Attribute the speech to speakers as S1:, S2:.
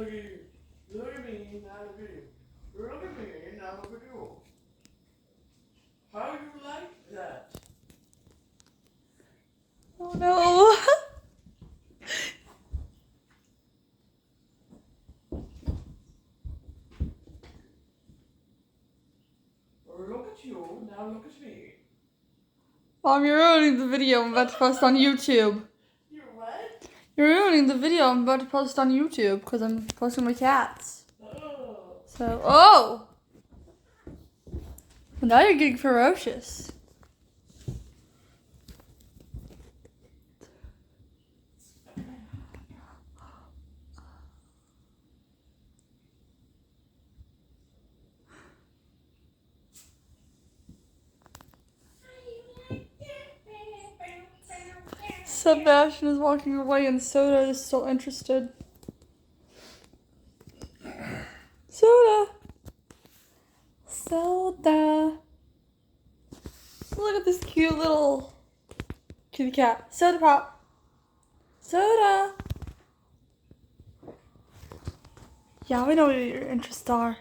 S1: look at you. Look at me, now look at you. Look at me, now look at you. How you like that?
S2: Oh no.
S1: Look at you, now look at me.
S2: Mom, you're ruining the video I'm about to post on YouTube.
S1: You're what?
S2: You're ruining the video I'm about to post on YouTube because I'm posting my cats.
S1: Oh.
S2: So, oh! Now you're getting ferocious. Sebastian is walking away and Soda is still interested. Soda! Soda! Look at this cute little kitty cat. Soda Pop! Soda! Yeah, we know what your interests are.